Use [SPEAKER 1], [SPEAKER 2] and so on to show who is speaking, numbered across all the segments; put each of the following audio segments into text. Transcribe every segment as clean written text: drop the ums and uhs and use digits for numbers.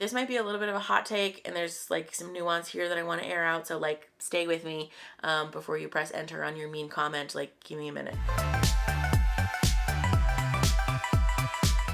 [SPEAKER 1] This might be a little bit of a hot take, and there's like some nuance here that I want to air out, so like stay with me before you press enter on your mean comment. Like, give me a minute.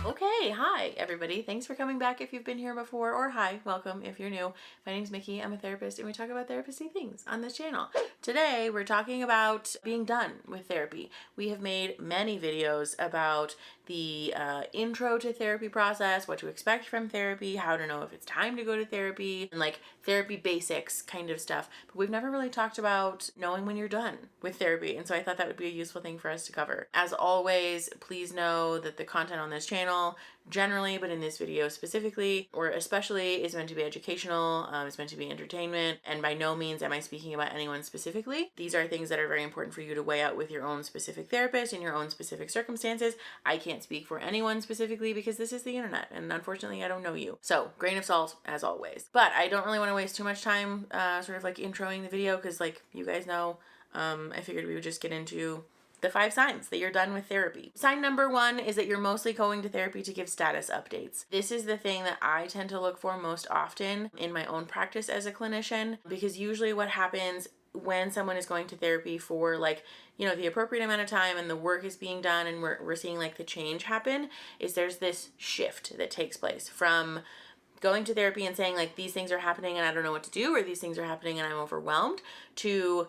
[SPEAKER 1] Okay, hi everybody. Thanks for coming back if you've been here before, or hi, welcome if you're new. My name's Mickey, I'm a therapist, and we talk about therapist-y things on this channel. Today, we're talking about being done with therapy. We have made many videos about the intro to therapy process, what to expect from therapy, how to know if it's time to go to therapy, and like therapy basics kind of stuff. But we've never really talked about knowing when you're done with therapy, and so I thought that would be a useful thing for us to cover. As always, please know that the content on this channel generally, but in this video specifically, or especially, is meant to be educational, it's meant to be entertainment, and by no means am I speaking about anyone specifically. These are things that are very important for you to weigh out with your own specific therapist in your own specific circumstances. I can't speak for anyone specifically because this is the internet, and unfortunately I don't know you. So, grain of salt as always. But I don't really want to waste too much time sort of like introing the video, because like you guys know, I figured we would just get into the 5 signs that you're done with therapy. Sign number 1 is that you're mostly going to therapy to give status updates. This is the thing that I tend to look for most often in my own practice as a clinician, because usually what happens when someone is going to therapy for like, you know, the appropriate amount of time and the work is being done and we're seeing like the change happen, is there's this shift that takes place from going to therapy and saying like, these things are happening and I don't know what to do, or these things are happening and I'm overwhelmed, to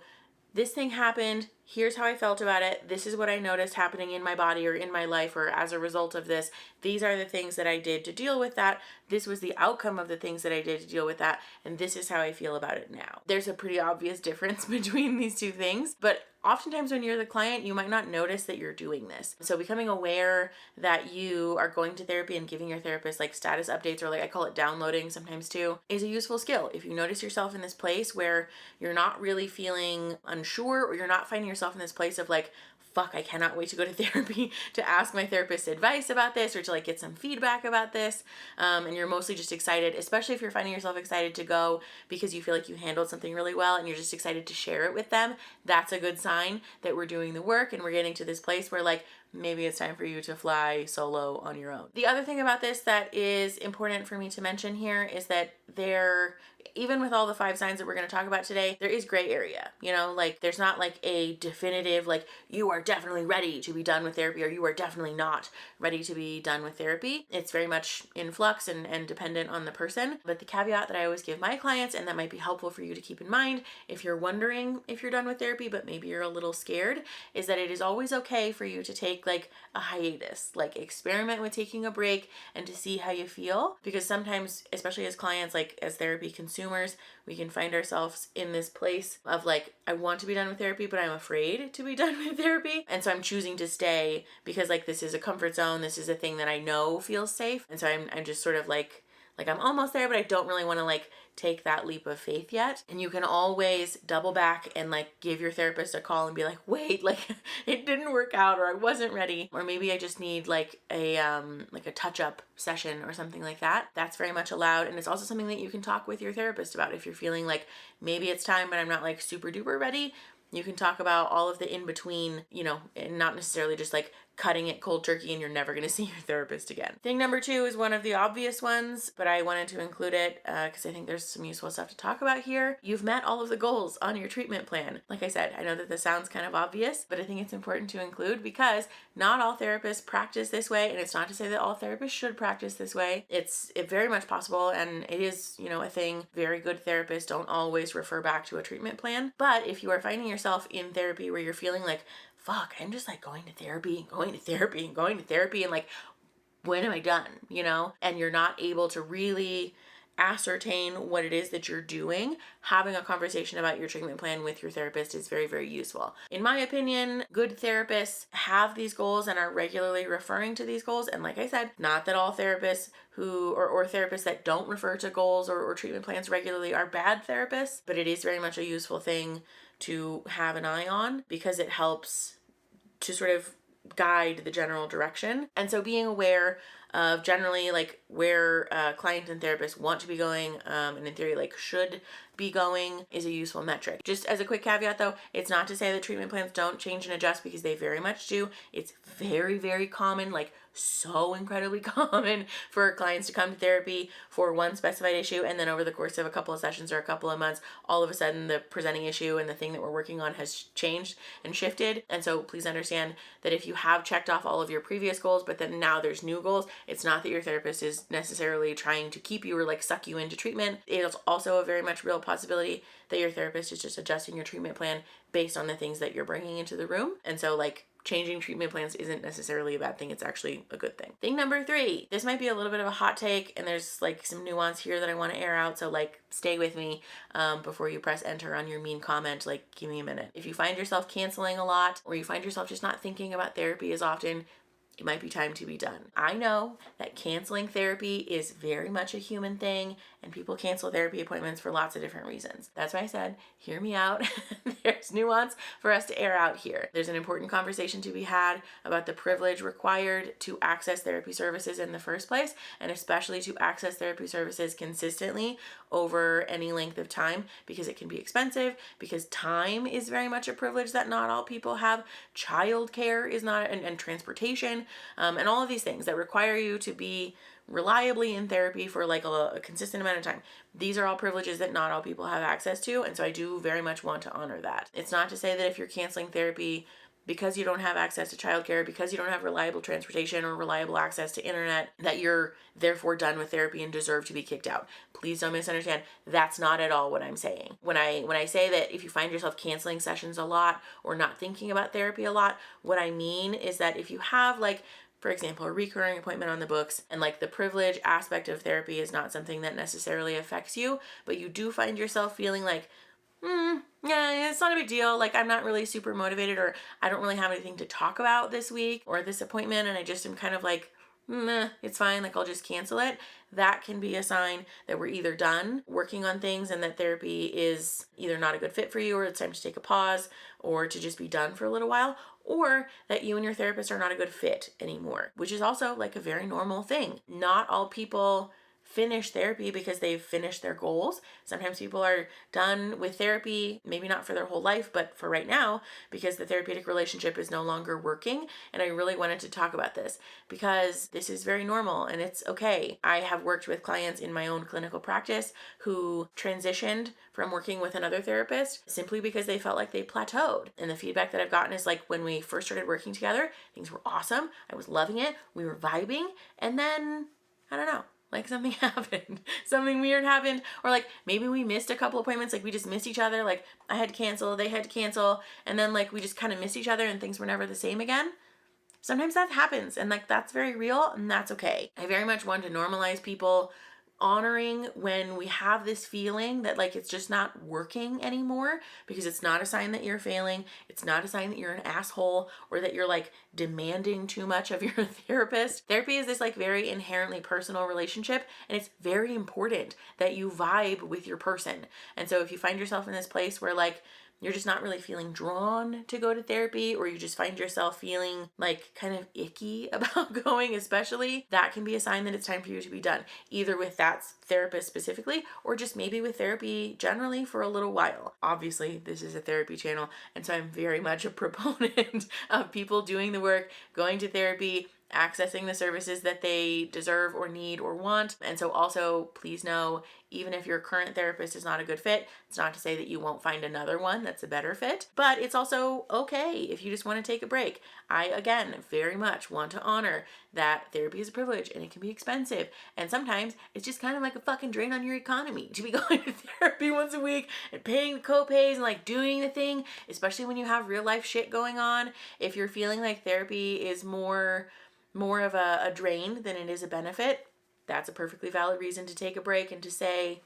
[SPEAKER 1] this thing happened, here's how I felt about it, this is what I noticed happening in my body or in my life or as a result of this, these are the things that I did to deal with that, this was the outcome of the things that I did to deal with that, and this is how I feel about it now. There's a pretty obvious difference between these two things, but oftentimes when you're the client, you might not notice that you're doing this. So becoming aware that you are going to therapy and giving your therapist like status updates, or like I call it downloading sometimes too, is a useful skill. If you notice yourself in this place where you're not really feeling unsure, or you're not finding yourself in this place of like, fuck, I cannot wait to go to therapy to ask my therapist advice about this, or to like get some feedback about this, and you're mostly just excited, especially if you're finding yourself excited to go because you feel like you handled something really well and you're just excited to share it with them, that's a good sign that we're doing the work and we're getting to this place where like, maybe it's time for you to fly solo on your own. The other thing about this that is important for me to mention here is that even with all the 5 signs that we're going to talk about today, there is gray area, you know, like there's not like a definitive, like you are definitely ready to be done with therapy or you are definitely not ready to be done with therapy. It's very much in flux and dependent on the person. But the caveat that I always give my clients, and that might be helpful for you to keep in mind if you're wondering if you're done with therapy, but maybe you're a little scared, is that it is always okay for you to take like a hiatus, like experiment with taking a break and to see how you feel. Because sometimes, especially as clients, like as therapy consumers, we can find ourselves in this place of like, I want to be done with therapy, but I'm afraid to be done with therapy. And so I'm choosing to stay because like this is a comfort zone. This is a thing that I know feels safe. And so I'm just sort of like I'm almost there, but I don't really want to like take that leap of faith yet. And you can always double back and like give your therapist a call and be like, wait, like it didn't work out, or I wasn't ready, or maybe I just need like a touch-up session or something like that. That's very much allowed. And it's also something that you can talk with your therapist about. If you're feeling like maybe it's time, but I'm not like super duper ready, you can talk about all of the in-between, you know, and not necessarily just like cutting it cold turkey and you're never going to see your therapist again. Thing number 2 is one of the obvious ones, but I wanted to include it because I think there's some useful stuff to talk about here. You've met all of the goals on your treatment plan. Like I said, I know that this sounds kind of obvious, but I think it's important to include because not all therapists practice this way, and it's not to say that all therapists should practice this way. It's very much possible, and it is, you know, a thing. Very good therapists don't always refer back to a treatment plan, but if you are finding yourself in therapy where you're feeling like, fuck, I'm just like going to therapy and going to therapy and going to therapy and like, when am I done, you know? And you're not able to really ascertain what it is that you're doing, having a conversation about your treatment plan with your therapist is very, very useful. In my opinion, good therapists have these goals and are regularly referring to these goals. And like I said, not that all therapists or therapists that don't refer to goals or treatment plans regularly are bad therapists, but it is very much a useful thing to have an eye on because it helps to sort of guide the general direction. And so being aware of generally like where client and therapist want to be going and in theory like should be going is a useful metric. Just as a quick caveat though, it's not to say that treatment plans don't change and adjust because they very much do. It's very, very common, like so incredibly common for clients to come to therapy for one specified issue, and then over the course of a couple of sessions or a couple of months, all of a sudden the presenting issue and the thing that we're working on has changed and shifted. And so please understand that if you have checked off all of your previous goals, but then now there's new goals, it's not that your therapist is necessarily trying to keep you or like suck you into treatment. It is also a very much real possibility that your therapist is just adjusting your treatment plan based on the things that you're bringing into the room. And so like changing treatment plans isn't necessarily a bad thing. It's actually a good thing. Thing number 3, this might be a little bit of a hot take, and there's like some nuance here that I want to air out. So like stay with me before you press enter on your mean comment. Like give me a minute. If you find yourself canceling a lot, or you find yourself just not thinking about therapy as often, it might be time to be done. I know that canceling therapy is very much a human thing, and people cancel therapy appointments for lots of different reasons. That's why I said, hear me out. There's nuance for us to air out here. There's an important conversation to be had about the privilege required to access therapy services in the first place, and especially to access therapy services consistently over any length of time, because it can be expensive, because time is very much a privilege that not all people have. Childcare is not, and transportation, and all of these things that require you to be reliably in therapy for like a consistent amount of time. These are all privileges that not all people have access to, and so I do very much want to honor that. It's not to say that if you're canceling therapy because you don't have access to childcare, because you don't have reliable transportation or reliable access to internet, that you're therefore done with therapy and deserve to be kicked out. Please don't misunderstand. That's not at all what I'm saying. When I say that if you find yourself canceling sessions a lot or not thinking about therapy a lot, what I mean is that if you have like, for example, a recurring appointment on the books, and like the privilege aspect of therapy is not something that necessarily affects you, but you do find yourself feeling like, yeah, it's not a big deal. Like I'm not really super motivated, or I don't really have anything to talk about this week or this appointment, and I just am kind of like, it's fine. Like I'll just cancel it. That can be a sign that we're either done working on things and that therapy is either not a good fit for you, or it's time to take a pause, or to just be done for a little while, or that you and your therapist are not a good fit anymore, which is also like a very normal thing. Not all people finish therapy because they've finished their goals. Sometimes people are done with therapy, maybe not for their whole life, but for right now, because the therapeutic relationship is no longer working. And I really wanted to talk about this because this is very normal and it's okay. I have worked with clients in my own clinical practice who transitioned from working with another therapist simply because they felt like they plateaued. And the feedback that I've gotten is like, when we first started working together, things were awesome. I was loving it. We were vibing. And then, I don't know, like something happened, something weird happened, or like maybe we missed a couple appointments, like we just missed each other, like I had to cancel, they had to cancel, and then like we just kind of missed each other and things were never the same again. Sometimes that happens, and like that's very real, and that's okay. I very much want to normalize people honoring when we have this feeling that like it's just not working anymore, because it's not a sign that you're failing. It's not a sign that you're an asshole or that you're like demanding too much of your therapist. Therapy is this like very inherently personal relationship, and it's very important that you vibe with your person. And so if you find yourself in this place where like you're just not really feeling drawn to go to therapy, or you just find yourself feeling like kind of icky about going, especially, that can be a sign that it's time for you to be done, either with that therapist specifically, or just maybe with therapy generally for a little while. Obviously, this is a therapy channel, and so I'm very much a proponent of people doing the work, going to therapy, accessing the services that they deserve or need or want. And so also, please know, even if your current therapist is not a good fit, it's not to say that you won't find another one that's a better fit, but it's also okay if you just want to take a break. I, again, very much want to honor that therapy is a privilege and it can be expensive. And sometimes it's just kind of like a fucking drain on your economy to be going to therapy once a week and paying the co-pays and like doing the thing, especially when you have real life shit going on. If you're feeling like therapy is more of a drain than it is a benefit, that's a perfectly valid reason to take a break and to say,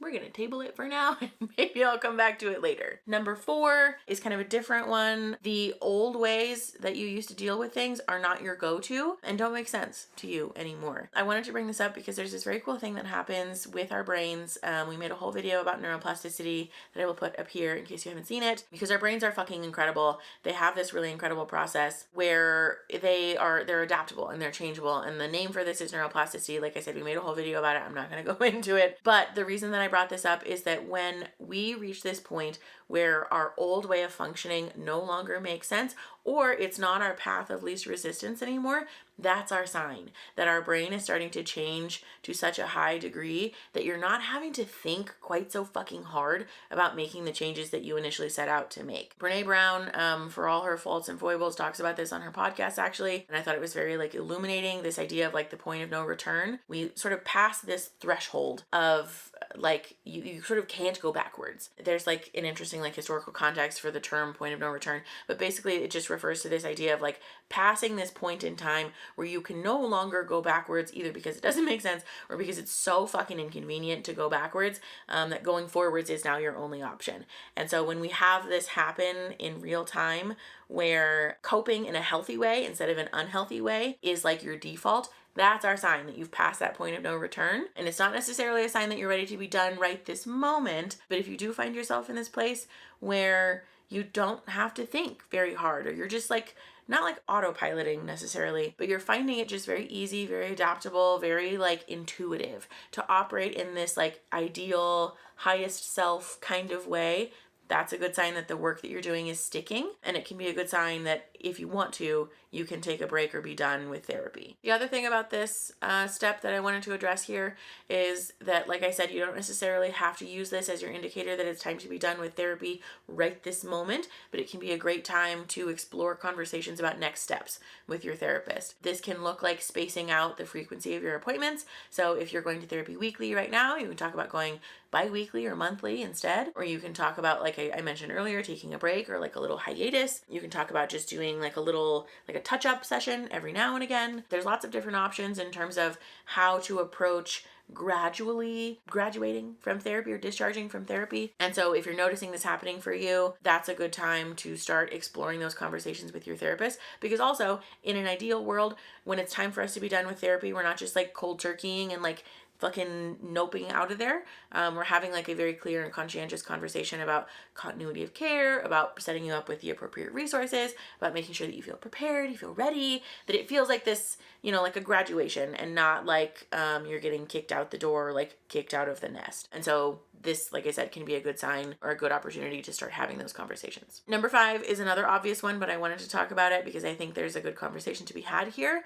[SPEAKER 1] we're going to table it for now and maybe I'll come back to it later. Number 4 is kind of a different one. The old ways that you used to deal with things are not your go-to and don't make sense to you anymore. I wanted to bring this up because there's this very cool thing that happens with our brains. We made a whole video about neuroplasticity that I will put up here in case you haven't seen it, because our brains are fucking incredible. They have this really incredible process where they're adaptable and they're changeable. And the name for this is neuroplasticity. Like I said, we made a whole video about it. I'm not going to go into it. But the reason that I brought this up is that when we reach this point where our old way of functioning no longer makes sense, or it's not our path of least resistance anymore, that's our sign that our brain is starting to change to such a high degree that you're not having to think quite so fucking hard about making the changes that you initially set out to make. Brene Brown, for all her faults and foibles, talks about this on her podcast actually, and I thought it was very like illuminating, this idea of like the point of no return. We sort of pass this threshold of like you sort of can't go backwards. There's like an interesting like historical context for the term point of no return, but basically it just refers to this idea of like passing this point in time where you can no longer go backwards, either because it doesn't make sense or because it's so fucking inconvenient to go backwards, that going forwards is now your only option. And so when we have this happen in real time, where coping in a healthy way instead of an unhealthy way is like your default, that's our sign that you've passed that point of no return. And it's not necessarily a sign that you're ready to be done right this moment, but if you do find yourself in this place where you don't have to think very hard, or you're just like, not like autopiloting necessarily, but you're finding it just very easy, very adaptable, very like intuitive to operate in this like ideal, highest self kind of way, that's a good sign that the work that you're doing is sticking. And it can be a good sign that if you want to, you can take a break or be done with therapy. The other thing about this step that I wanted to address here is that, like I said, you don't necessarily have to use this as your indicator that it's time to be done with therapy right this moment, but it can be a great time to explore conversations about next steps with your therapist. This can look like spacing out the frequency of your appointments. So if you're going to therapy weekly right now, you can talk about going bi-weekly or monthly instead, or you can talk about, like I mentioned earlier, taking a break or like a little hiatus. You can talk about just doing like a little, like a touch-up session every now and again. There's lots of different options in terms of how to approach gradually graduating from therapy or discharging from therapy. And so if you're noticing this happening for you, that's a good time to start exploring those conversations with your therapist. Because also, in an ideal world, when it's time for us to be done with therapy, we're not just like cold turkeying and like fucking noping out of there. We're having like a very clear and conscientious conversation about continuity of care, about setting you up with the appropriate resources, about making sure that you feel prepared, you feel ready, that it feels like this, you know, like a graduation and not like you're getting kicked out the door, like kicked out of the nest. And so this, like I said, can be a good sign or a good opportunity to start having those conversations. Number 5 is another obvious one, but I wanted to talk about it because I think there's a good conversation to be had here.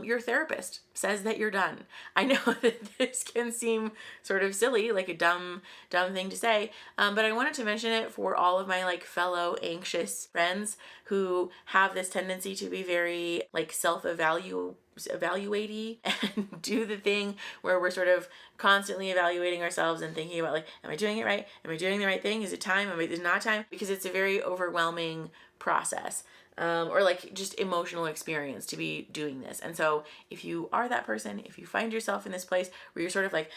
[SPEAKER 1] Your therapist says that you're done. I know that this can seem sort of silly, like a dumb thing to say, but I wanted to mention it for all of my like fellow anxious friends who have this tendency to be very like self-evaluating and do the thing where we're sort of constantly evaluating ourselves and thinking about like, am I doing it right? Am I doing the right thing? Is it time? Is it not time? Because it's a very overwhelming process. Or like just emotional experience to be doing this. And so if you are that person, if you find yourself in this place where you're sort of like,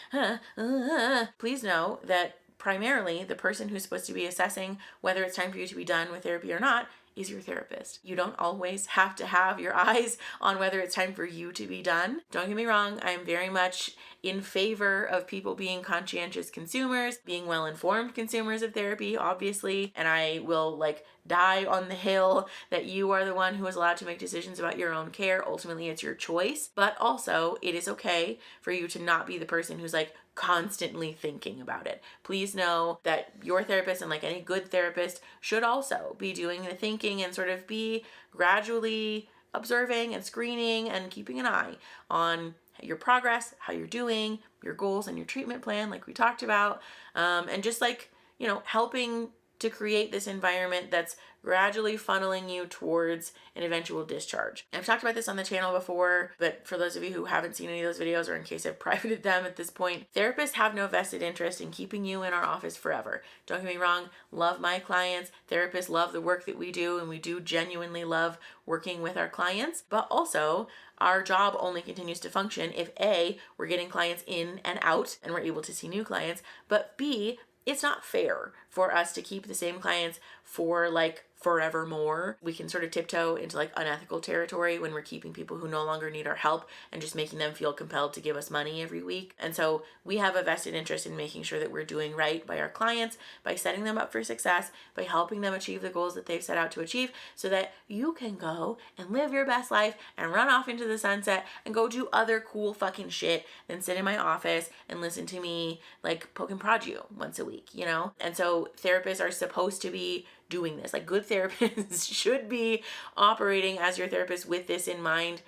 [SPEAKER 1] please know that primarily the person who's supposed to be assessing whether it's time for you to be done with therapy or not is your therapist. You don't always have to have your eyes on whether it's time for you to be done. Don't get me wrong, I'm very much in favor of people being conscientious consumers, being well-informed consumers of therapy, obviously, and I will like die on the hill that you are the one who is allowed to make decisions about your own care. Ultimately, it's your choice, but also it is okay for you to not be the person who's like constantly thinking about it. Please know that your therapist, and like any good therapist, should also be doing the thinking and sort of be gradually observing and screening and keeping an eye on your progress, how you're doing, your goals and your treatment plan like we talked about, and just like, you know, helping to create this environment that's gradually funneling you towards an eventual discharge. I've talked about this on the channel before, but for those of you who haven't seen any of those videos, or in case I've privated them at this point, therapists have no vested interest in keeping you in our office forever. Don't get me wrong, love my clients. Therapists love the work that we do, and we do genuinely love working with our clients, but also our job only continues to function if A, we're getting clients in and out and we're able to see new clients, but B, it's not fair for us to keep the same clients for like forevermore. We can sort of tiptoe into like unethical territory when we're keeping people who no longer need our help and just making them feel compelled to give us money every week. And so we have a vested interest in making sure that we're doing right by our clients, by setting them up for success, by helping them achieve the goals that they've set out to achieve, so that you can go and live your best life and run off into the sunset and go do other cool fucking shit than sit in my office and listen to me like poke and prod you once a week, you know? And so therapists are supposed to be doing this. Like, good therapists should be operating as your therapist with this in mind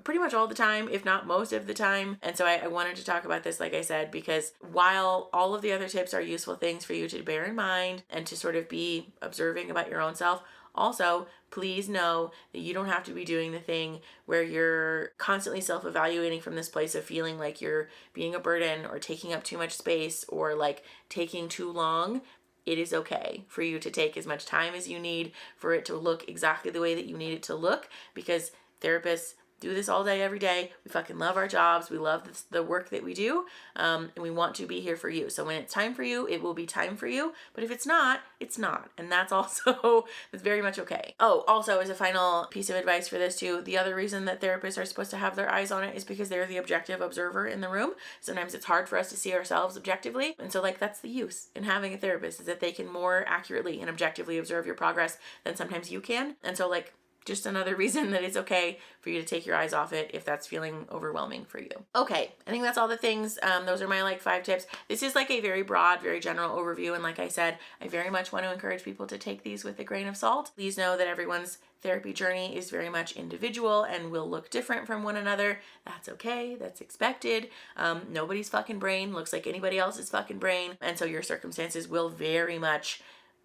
[SPEAKER 1] pretty much all the time, if not most of the time. And so I wanted to talk about this, like I said, because while all of the other tips are useful things for you to bear in mind and to sort of be observing about your own self, also, please know that you don't have to be doing the thing where you're constantly self-evaluating from this place of feeling like you're being a burden or taking up too much space or like taking too long. It is okay for you to take as much time as you need for it to look exactly the way that you need it to look, because therapists do this all day, every day. We fucking love our jobs. We love the work that we do, and we want to be here for you. So when it's time for you, it will be time for you. But if it's not, it's not. And that's also, that's very much okay. Oh, also as a final piece of advice for this too, the other reason that therapists are supposed to have their eyes on it is because they're the objective observer in the room. Sometimes it's hard for us to see ourselves objectively. And so like that's the use in having a therapist, is that they can more accurately and objectively observe your progress than sometimes you can. And so like, just another reason that it's okay for you to take your eyes off it if that's feeling overwhelming for you. Okay, I think that's all the things. Those are my like 5 tips. This is like a very broad, very general overview. And like I said, I very much want to encourage people to take these with a grain of salt. Please know that everyone's therapy journey is very much individual and will look different from one another. That's okay. That's expected. Nobody's fucking brain looks like anybody else's fucking brain. And so your circumstances will very much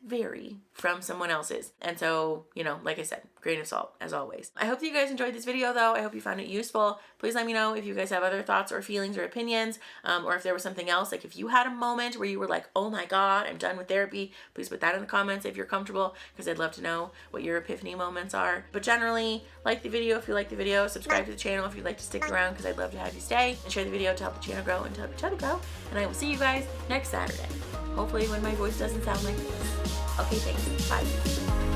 [SPEAKER 1] vary from someone else's. And so, you know, like I said, grain of salt as always. I hope that you guys enjoyed this video though. I hope you found it useful. Please let me know if you guys have other thoughts or feelings or opinions, or if there was something else, like if you had a moment where you were like, oh my God, I'm done with therapy, please put that in the comments if you're comfortable, because I'd love to know what your epiphany moments are. But generally, like the video if you like the video, subscribe to the channel if you'd like to stick around, because I'd love to have you stay, and share the video to help the channel grow and to help each other grow. And I will see you guys next Saturday. Hopefully when my voice doesn't sound like this. Okay, thanks. Bye.